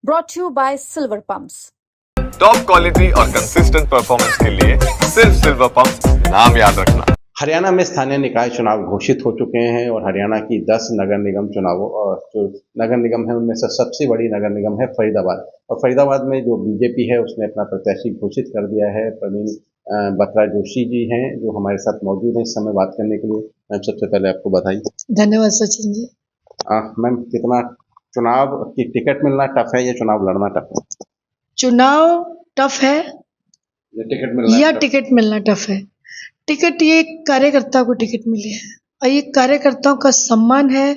brought to you by Silver Pumps. Top quality और consistent performance के लिए सिर्फ सिल्वर पंप नाम याद रखना। हरियाणा में स्थानीय निकाय चुनाव घोषित हो चुके हैं और हरियाणा की 10 नगर निगम चुनावों और जो नगर निगम है उनमें से सबसे बड़ी नगर निगम है फरीदाबाद। और फरीदाबाद में जो बीजेपी है उसने अपना प्रत्याशी घोषित कर दिया है। प्रवीण बत्रा जोशी जी हैं जो हमारे साथ मौजूद हैं इस समय बात करने के लिए। मैम, सबसे पहले आपको बधाई। धन्यवाद सचिन जी। मैम, कितना चुनाव की टिकट मिलना टफ है या चुनाव लड़ना टफ है? चुनाव टफ है या टफ? टिकट मिलना टफ है? टिकट ये कार्यकर्ता को टिकट मिली है और ये कार्यकर्ताओं का सम्मान है।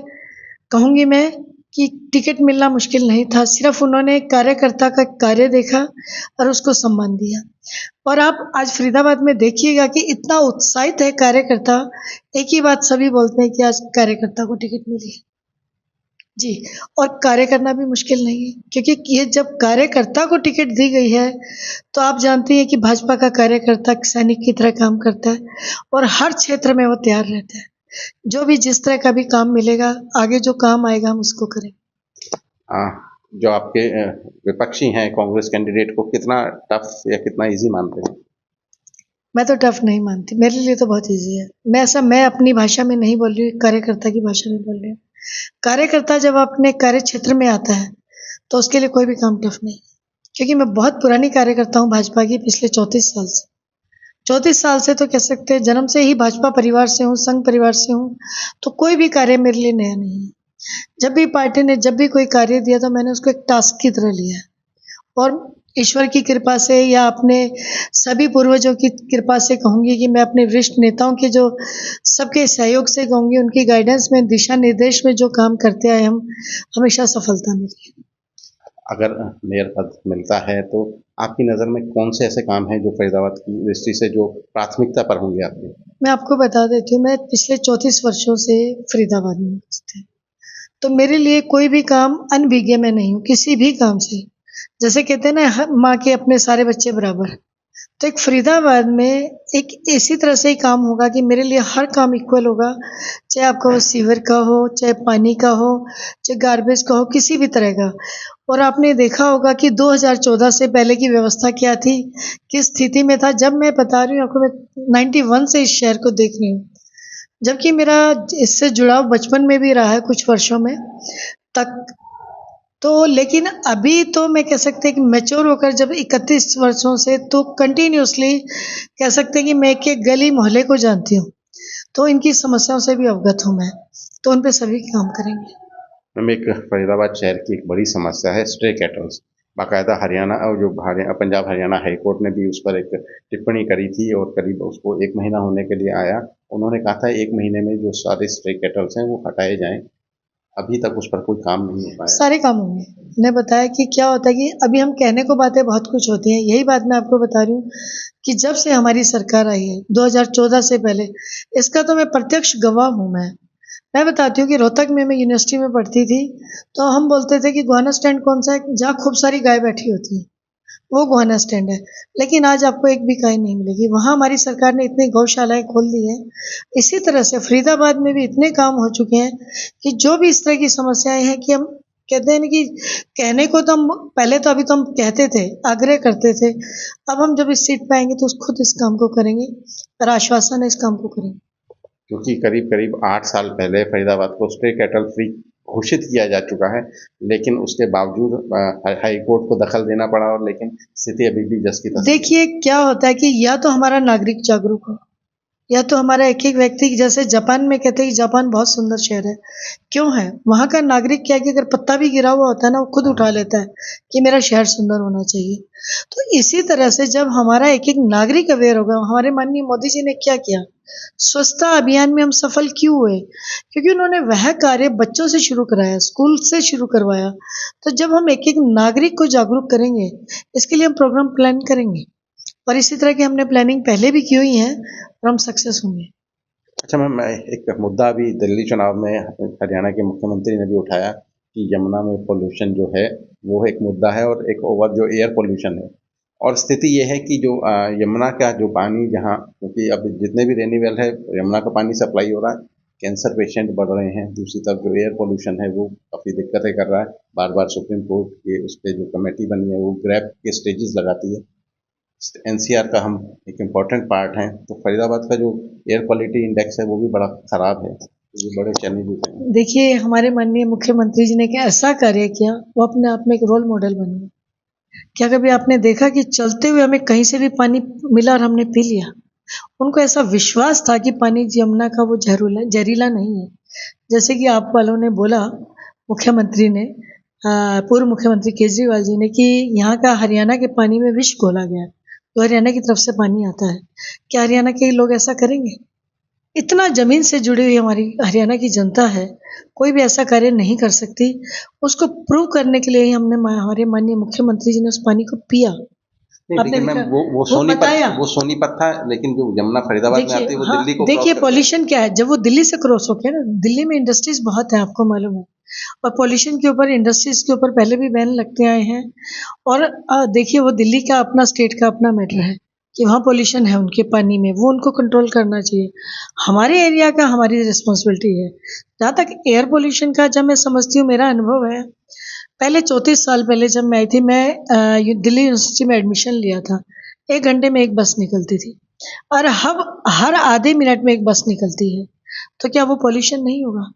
कहूंगी मैं कि टिकट मिलना मुश्किल नहीं था, सिर्फ उन्होंने कार्यकर्ता का कार्य देखा और उसको सम्मान दिया। और आप आज फरीदाबाद में देखिएगा कि इतना उत्साहित है कार्यकर्ता। एक ही बात सभी बोलते हैं कि आज कार्यकर्ता को टिकट मिली है जी। और कार्य करना भी मुश्किल नहीं है, क्योंकि ये जब कार्यकर्ता को टिकट दी गई है तो आप जानते हैं कि भाजपा का कार्यकर्ता सैनिक की तरह काम करता है और हर क्षेत्र में वो तैयार रहता है। जो भी जिस तरह का भी काम मिलेगा, आगे जो काम आएगा हम उसको करेंगे। जो आपके विपक्षी हैं कांग्रेस कैंडिडेट को कितना टफ या कितना इजी मानते हैं? मैं तो टफ नहीं मानती, मेरे लिए तो बहुत इजी है। मैं अपनी भाषा में नहीं बोल रही हूँ, कार्यकर्ता की भाषा में बोल रही हूँ। कार्यकर्ता जब अपने कार्य क्षेत्र में आता है तो उसके लिए कोई भी काम टफ नहीं, क्योंकि मैं बहुत पुरानी कार्यकर्ता हूँ भाजपा की, पिछले 34 साल से। 34 साल से तो कह सकते हैं, जन्म से ही भाजपा परिवार से हूँ, संघ परिवार से हूँ, तो कोई भी कार्य मेरे लिए नया नहीं है। जब भी पार्टी ने जब भी कोई कार्य दिया तो मैंने उसको एक टास्क की तरह लिया है और ईश्वर की कृपा से या अपने सभी पूर्वजों की कृपा से कहूँगी कि मैं अपने वरिष्ठ नेताओं के जो सबके सहयोग से कहूँगी, उनकी गाइडेंस में, दिशा निर्देश में जो काम करते आए हम, हमेशा सफलता मिली। अगर मेयर पद मिलता है तो आपकी नज़र में कौन से ऐसे काम हैं जो फरीदाबाद की दृष्टि से जो प्राथमिकता पर होंगे आपके? मैं आपको बता देती हूँ, मैं पिछले 34 वर्षों से फरीदाबाद में थी, तो मेरे लिए कोई भी काम अनभिज्ञ में नहीं हूँ किसी भी काम से। जैसे कहते हैं ना, माँ के अपने सारे बच्चे बराबर, तो एक फरीदाबाद में एक इसी तरह से ही काम होगा कि मेरे लिए हर काम इक्वल होगा, चाहे आपका वो सीवर का हो, चाहे पानी का हो, चाहे गार्बेज का हो, किसी भी तरह का। और आपने देखा होगा कि 2014 से पहले की व्यवस्था क्या थी, किस स्थिति में था। जब मैं बता रही हूँ आपको, मैं 91 से इस शहर को देख रही हूँ, जबकि मेरा इससे जुड़ाव बचपन में भी रहा है कुछ वर्षों में तक। तो लेकिन अभी तो मैं कह सकते हैं कि मैच्योर होकर जब 31 वर्षों से तो कंटिन्यूसली कह सकते हैं कि मैं एक गली मोहल्ले को जानती हूँ, तो इनकी समस्याओं से भी अवगत हूँ मैं, तो उन पे सभी काम करेंगे। मैम, एक फरीदाबाद शहर की एक बड़ी समस्या है स्ट्रे कैटल्स। बाकायदा हरियाणा और जो पंजाब हरियाणा हाई कोर्ट ने भी उस पर एक टिप्पणी करी थी और करीब उसको 1 महीना होने के लिए आया। उन्होंने कहा था 1 महीने में जो सारे स्ट्रे कैटल्स हैं वो हटाए जाएं। अभी तक उस पर कोई काम नहीं हो पाया। सारे काम होंगे। मैंने बताया कि क्या होता है कि अभी हम कहने को बातें बहुत कुछ होती हैं, यही बात मैं आपको बता रही हूँ कि जब से हमारी सरकार आई है 2014 से पहले, इसका तो मैं प्रत्यक्ष गवाह हूँ। मैं बताती हूँ कि रोहतक में मैं यूनिवर्सिटी में पढ़ती थी, तो हम बोलते थे कि गोहाना स्टैंड कौन सा है, जहाँ खूब सारी गाय बैठी होती है, वो गोहाना स्टैंड है। लेकिन आज आपको एक भी गाय नहीं मिलेगी। वहाँ हमारी सरकार ने इतनी गौशालाएं खोल दी है। इसी तरह से फरीदाबाद में भी इतने काम हो चुके हैं कि जो भी इस तरह की समस्याएं हैं कि हम कहते हैं कि कहने को तो हम पहले तो अभी तो हम कहते थे, आग्रह करते थे, अब हम जब इस सीट पे आएंगे तो खुद इस काम को करेंगे और आश्वासन है इस काम को करेंगे। क्योंकि करीब करीब 8 साल पहले फरीदाबाद को स्ट्रे कैटल फ्री घोषित किया जा चुका है, लेकिन उसके बावजूद हाई कोर्ट को दखल देना पड़ा और लेकिन स्थिति अभी भी जस की तस। देखिए क्या होता है कि या तो हमारा नागरिक जागरूक हो, या तो हमारा एक एक व्यक्ति, जैसे जापान में कहते हैं कि जापान बहुत सुंदर शहर है, क्यों है? वहाँ का नागरिक क्या है कि अगर पत्ता भी गिरा हुआ होता है ना, वो खुद उठा लेता है कि मेरा शहर सुंदर होना चाहिए। तो इसी तरह से जब हमारा एक एक नागरिक अवेयर होगा, हमारे माननीय मोदी जी ने क्या किया, स्वच्छता अभियान में हम सफल क्यों हुए? क्योंकि उन्होंने वह कार्य बच्चों से शुरू कराया, स्कूल से शुरू करवाया। तो जब हम एक एक नागरिक को जागरूक करेंगे, इसके लिए हम प्रोग्राम प्लान करेंगे और इसी तरह की हमने प्लानिंग पहले भी की हुई है और हम सक्सेस होंगे। अच्छा मैम, एक मुद्दा अभी दिल्ली चुनाव में हरियाणा के मुख्यमंत्री ने भी उठाया कि यमुना में पोल्यूशन जो है वो एक मुद्दा है और एक ओवर जो एयर पोल्यूशन है। और स्थिति ये है कि जो यमुना का जो पानी, जहाँ क्योंकि अब जितने भी रेनी वेल है यमुना का पानी सप्लाई हो रहा है, कैंसर पेशेंट बढ़ रहे हैं। दूसरी तरफ जो एयर पोल्यूशन है वो काफ़ी दिक्कतें कर रहा है। बार बार सुप्रीम कोर्ट के उस पर जो कमेटी बनी है वो ग्रैप के स्टेजेस लगाती है। एनसीआर का हम एक इम्पॉर्टेंट पार्ट हैं, तो फरीदाबाद का जो एयर क्वालिटी इंडेक्स है वो भी बड़ा ख़राब है। ये बड़े चैलेंजेस हैं। देखिए, हमारे माननीय मुख्यमंत्री जी ने एक ऐसा कार्य किया, वो अपने आप में एक रोल मॉडल बन गए। क्या कभी आपने देखा कि चलते हुए हमें कहीं से भी पानी मिला और हमने पी लिया? उनको ऐसा विश्वास था कि पानी यमुना का वो जहरीला नहीं है। जैसे कि आप वालों ने बोला, मुख्यमंत्री ने, पूर्व मुख्यमंत्री केजरीवाल जी ने, कि यहाँ का हरियाणा के पानी में विष घोला गया है, तो हरियाणा की तरफ से पानी आता है। क्या हरियाणा के लोग ऐसा करेंगे? इतना जमीन से जुड़ी हुई हमारी हरियाणा की जनता है, कोई भी ऐसा कार्य नहीं कर सकती। उसको प्रूव करने के लिए ही हमारे माननीय मुख्यमंत्री जी ने उस पानी को पिया। नहीं, आपने लेकिन मैम देखा, वो सोनीपत था, लेकिन जो यमुना फरीदाबाद में आती है वो हाँ, दिल्ली को देखिए क्रॉस करती है। पॉल्यूशन क्या है, जब वो दिल्ली से क्रॉस होके ना, दिल्ली में इंडस्ट्रीज बहुत है, आपको मालूम है, और पॉल्यूशन के ऊपर, इंडस्ट्रीज के ऊपर पहले भी बैन लगते आए हैं। और देखिए, वो दिल्ली का अपना, स्टेट का अपना मैटर है कि वहाँ पॉल्यूशन है उनके पानी में, वो उनको कंट्रोल करना चाहिए। हमारे एरिया का हमारी रिस्पॉन्सिबिलिटी है। जहाँ तक एयर पोल्यूशन का, जब मैं समझती हूँ, मेरा अनुभव है, पहले 34 साल पहले जब मैं आई थी, मैं दिल्ली यूनिवर्सिटी में एडमिशन लिया था। 1 घंटे में एक बस निकलती थी, और अब हर आधे मिनट में एक बस निकलती है। तो क्या वो पॉल्यूशन नहीं होगा?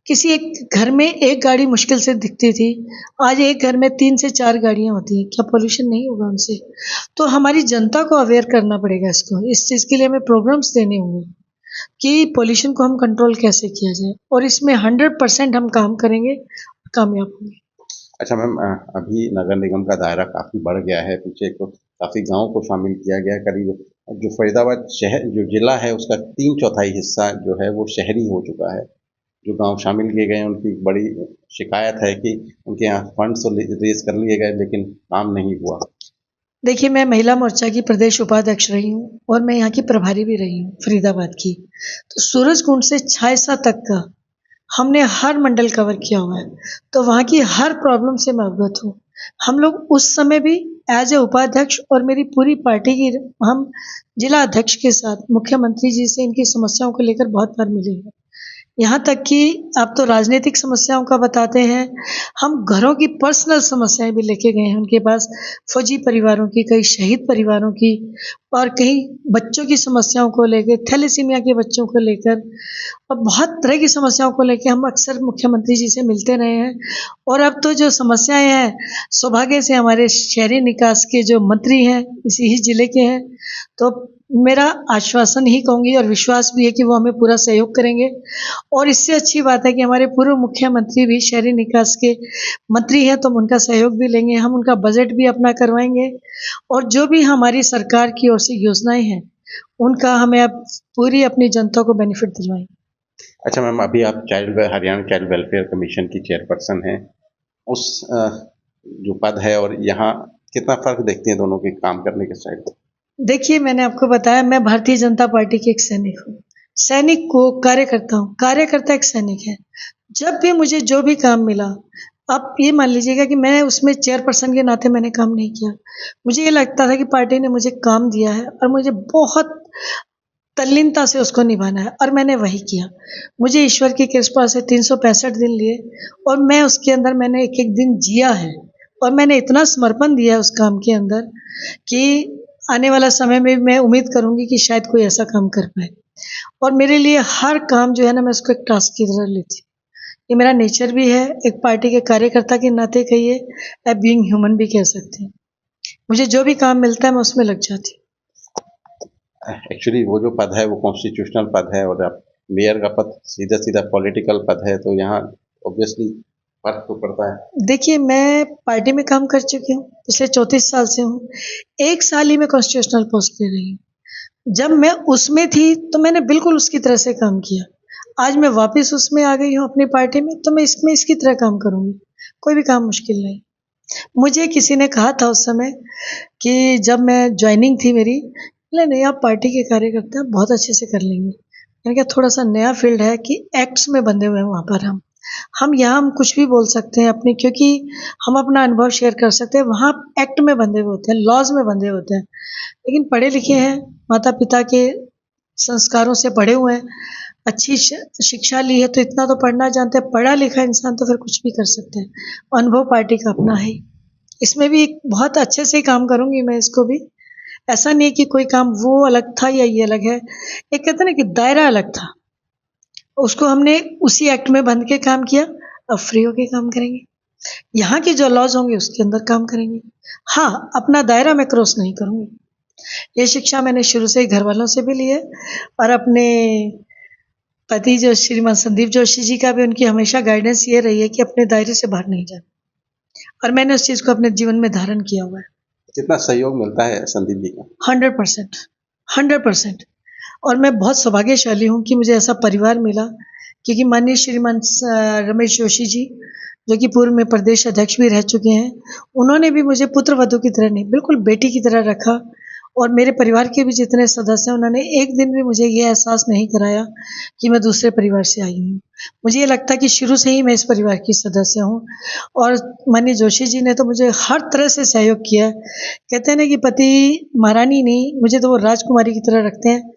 किसी एक घर में एक गाड़ी मुश्किल से दिखती थी, आज एक घर में 3 से 4 गाड़ियाँ होती हैं। क्या पॉल्यूशन नहीं होगा उनसे? तो हमारी जनता को अवेयर करना पड़ेगा इसको। इस चीज़ के लिए हमें प्रोग्राम्स देने होंगे कि पॉल्यूशन को हम कंट्रोल कैसे किया जाए, और इसमें 100% हम काम करेंगे, कामयाब होंगे। अच्छा मैम, अभी नगर निगम का दायरा काफ़ी बढ़ गया है। पीछे तो काफ़ी गाँव को शामिल किया गया है। करीब जो फरीदाबाद शहर जो ज़िला है उसका 3/4 हिस्सा जो है वो शहरी हो चुका है। जो गांव शामिल किए गए हैं उनकी बड़ी शिकायत है कि उनके यहाँ फंड्स तो रेज कर लिए गए लेकिन काम नहीं हुआ। देखिए, मैं महिला मोर्चा की प्रदेश उपाध्यक्ष रही हूँ, और मैं यहाँ की प्रभारी भी रही हूँ फरीदाबाद की। तो सूरजकुंड से छायसा तक का हमने हर मंडल कवर किया हुआ है, तो वहाँ की हर प्रॉब्लम से मैं अवगत हूँ। हम लोग उस समय भी एज ए उपाध्यक्ष और मेरी पूरी पार्टी की, हम जिला अध्यक्ष के साथ मुख्यमंत्री जी से इनकी समस्याओं को लेकर बहुत बार मिले हैं। यहाँ तक कि आप तो राजनीतिक समस्याओं का बताते हैं, हम घरों की पर्सनल समस्याएं भी लेके गए हैं उनके पास, फौजी परिवारों की, कई शहीद परिवारों की, और कई बच्चों की समस्याओं को लेकर, थैलेसीमिया के बच्चों को लेकर, और बहुत तरह की समस्याओं को लेकर हम अक्सर मुख्यमंत्री जी से मिलते रहे हैं। और अब तो जो समस्याएं हैं, सौभाग्य से हमारे शहरी निकास के जो मंत्री हैं इसी ही जिले के हैं, तो मेरा आश्वासन ही कहूँगी और विश्वास भी है कि वो हमें पूरा सहयोग करेंगे। और इससे अच्छी बात है कि हमारे पूर्व मुख्यमंत्री भी शहरी निकास के मंत्री हैं, तो हम उनका सहयोग भी लेंगे, हम उनका बजट भी अपना करवाएंगे, और जो भी हमारी सरकार की ओर से योजनाएं हैं उनका हमें अब पूरी अपनी जनता को बेनिफिट दिलवाएंगे। अच्छा मैम, अभी आप हरियाणा चाइल्ड वेलफेयर कमीशन की चेयरपर्सन हैं। उस जो पद है और यहाँ कितना फर्क देखती हैं दोनों के काम करने के स्टाइल? देखिए, मैंने आपको बताया, मैं भारतीय जनता पार्टी की एक सैनिक हूँ। सैनिक को कार्यकर्ता हूँ, कार्यकर्ता एक सैनिक है। जब भी मुझे जो भी काम मिला, आप ये मान लीजिएगा कि मैं उसमें चेयरपर्सन के नाते मैंने काम नहीं किया। मुझे ये लगता था कि पार्टी ने मुझे काम दिया है और मुझे बहुत तल्लीनता से उसको निभाना है, और मैंने वही किया। मुझे ईश्वर की कृपा से 365 दिन लिए, और मैं उसके अंदर मैंने एक एक दिन जिया है, और मैंने इतना समर्पण दिया है उस काम के अंदर कि आने वाला समय में मैं उम्मीद करूंगी कि शायद कोई ऐसा काम कर पाए। और मेरे लिए हर काम जो है ना, मैं उसको एक टास्क की तरह लेती हूँ। ये मेरा नेचर भी है, एक पार्टी के कार्यकर्ता के नाते कहिए, या बीइंग ह्यूमन भी कह सकते हैं। मुझे जो भी काम मिलता है मैं उसमें लग जाती हूँ। एक्चुअली वो जो पद है वो कॉन्स्टिट्यूशनल पद है, और अब मेयर का पद सीधा सीधा पॉलिटिकल पद है, तो यहाँ ऑब्वियसली फर्क तो पड़ता है। देखिए, मैं पार्टी में काम कर चुकी हूँ, पिछले 34 साल से हूँ। 1 साल ही मैं कॉन्स्टिट्यूशनल पोस्ट पे रही हूँ। जब मैं उसमें थी तो मैंने बिल्कुल उसकी तरह से काम किया। आज मैं वापस उसमें आ गई हूँ अपनी पार्टी में, तो मैं इसमें इसकी तरह काम करूँगी। कोई भी काम मुश्किल नहीं। मुझे किसी ने कहा था उस समय कि जब मैं ज्वाइनिंग थी मेरी, बोले नहीं, आप पार्टी के कार्यकर्ता बहुत अच्छे से कर लेंगे। मैंने कहा थोड़ा सा नया फील्ड है कि एक्ट्स में बंधे हुए हैं वहाँ पर हम यहाँ हम कुछ भी बोल सकते हैं अपने, क्योंकि हम अपना अनुभव शेयर कर सकते हैं। वहाँ एक्ट में बंधे हुए होते हैं, लॉज में बंधे होते हैं, लेकिन पढ़े लिखे हैं, माता पिता के संस्कारों से पढ़े हुए हैं, अच्छी शिक्षा ली है तो इतना तो पढ़ना जानते हैं, पढ़ा लिखा इंसान तो फिर कुछ भी कर सकते हैं। अनुभव पार्टी का अपना है। इसमें भी एक बहुत अच्छे से ही काम करूंगी मैं इसको भी। ऐसा नहीं है कि कोई काम वो अलग था या ये अलग है। एक कहते हैं ना कि दायरा अलग था, उसको हमने उसी एक्ट में बंध के काम किया, अब फ्री होके काम करेंगे। यहाँ के जो लॉज होंगे उसके अंदर काम करेंगे। हाँ, अपना दायरा मैं क्रॉस नहीं करूंगी। ये शिक्षा मैंने शुरू से ही घर वालों से भी ली है और अपने पति जो श्रीमान संदीप जोशी जी का भी उनकी हमेशा गाइडेंस ये रही है कि अपने दायरे से बाहर नहीं जाना, और मैंने उस चीज़ को अपने जीवन में धारण किया हुआ है। कितना सहयोग मिलता है संदीप जी का? 100%, 100%। और मैं बहुत सौभाग्यशाली हूँ कि मुझे ऐसा परिवार मिला, क्योंकि माननीय श्रीमान रमेश जोशी जी, जो कि पूर्व में प्रदेश अध्यक्ष भी रह चुके हैं, उन्होंने भी मुझे पुत्र वधू की तरह नहीं, बिल्कुल बेटी की तरह रखा। और मेरे परिवार के भी जितने सदस्य हैं, उन्होंने एक दिन भी मुझे ये एहसास नहीं कराया कि मैं दूसरे परिवार से आई हूँ। मुझे ये लगता है कि शुरू से ही मैं इस परिवार की सदस्य हूँ। और माननीय जोशी जी ने तो मुझे हर तरह से सहयोग किया। कहते हैं ना कि पति महारानी नहीं, मुझे तो वो राजकुमारी की तरह रखते हैं।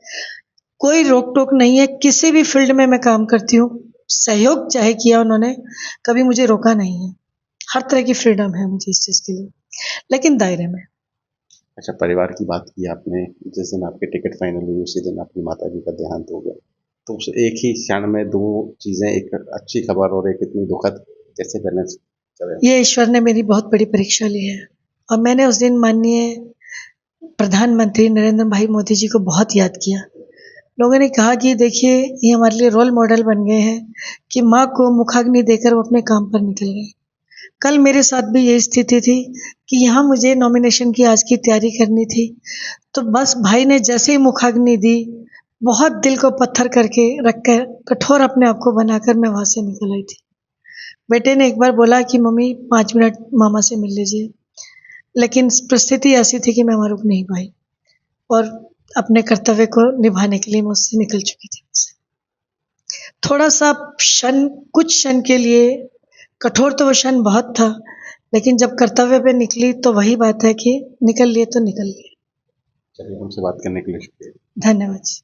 कोई रोक टोक नहीं है, किसी भी फील्ड में मैं काम करती हूँ, सहयोग चाहे किया उन्होंने, कभी मुझे रोका नहीं है। हर तरह की फ्रीडम है मुझे इस चीज़ के लिए, लेकिन दायरे में। अच्छा, परिवार की बात की आपने। जिस दिन आपकी टिकट फाइनल हुई उसी दिन आपकी माता जी का देहांत हो गया, तो उस एक ही क्षण में दो चीज़ें, एक अच्छी खबर और एक इतनी दुखद, कैसे बैलेंस करें? ये ईश्वर ने मेरी बहुत बड़ी परीक्षा ली है, और मैंने उस दिन माननीय प्रधानमंत्री नरेंद्र भाई मोदी जी को बहुत याद किया। लोगों ने कहा कि देखिए, ये हमारे लिए रोल मॉडल बन गए हैं कि माँ को मुखाग्नि देकर वो अपने काम पर निकल गए। कल मेरे साथ भी यही स्थिति थी कि यहाँ मुझे नॉमिनेशन की आज की तैयारी करनी थी, तो बस भाई ने जैसे ही मुखाग्नि दी, बहुत दिल को पत्थर करके रख कर, कठोर अपने आप को बनाकर मैं वहाँ से निकल आई थी। बेटे ने एक बार बोला कि मम्मी 5 मिनट मामा से मिल लीजिए, लेकिन परिस्थिति ऐसी थी कि मैं वहाँ रुक नहीं पाई, और अपने कर्तव्य को निभाने के लिए मैं उससे निकल चुकी थी। थोड़ा सा क्षण, कुछ क्षण के लिए कठोर तो वो क्षण बहुत था, लेकिन जब कर्तव्य पे निकली तो वही बात है कि निकल लिए तो निकल लिए। चलिए, हमसे बात करने के लिए शुक्रिया। धन्यवाद जी।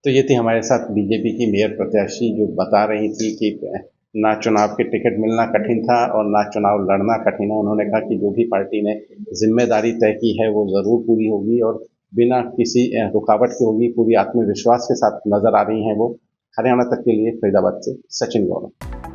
तो ये थी हमारे साथ बीजेपी की मेयर प्रत्याशी, जो बता रही थी कि ना चुनाव की टिकट मिलना कठिन था और ना चुनाव लड़ना कठिन है। उन्होंने कहा कि जो भी पार्टी ने जिम्मेदारी तय की है वो ज़रूर पूरी होगी और बिना किसी रुकावट के होगी। पूरी आत्मविश्वास के साथ नजर आ रही हैं वो। हरियाणा तक के लिए फरीदाबाद से सचिन गौरव।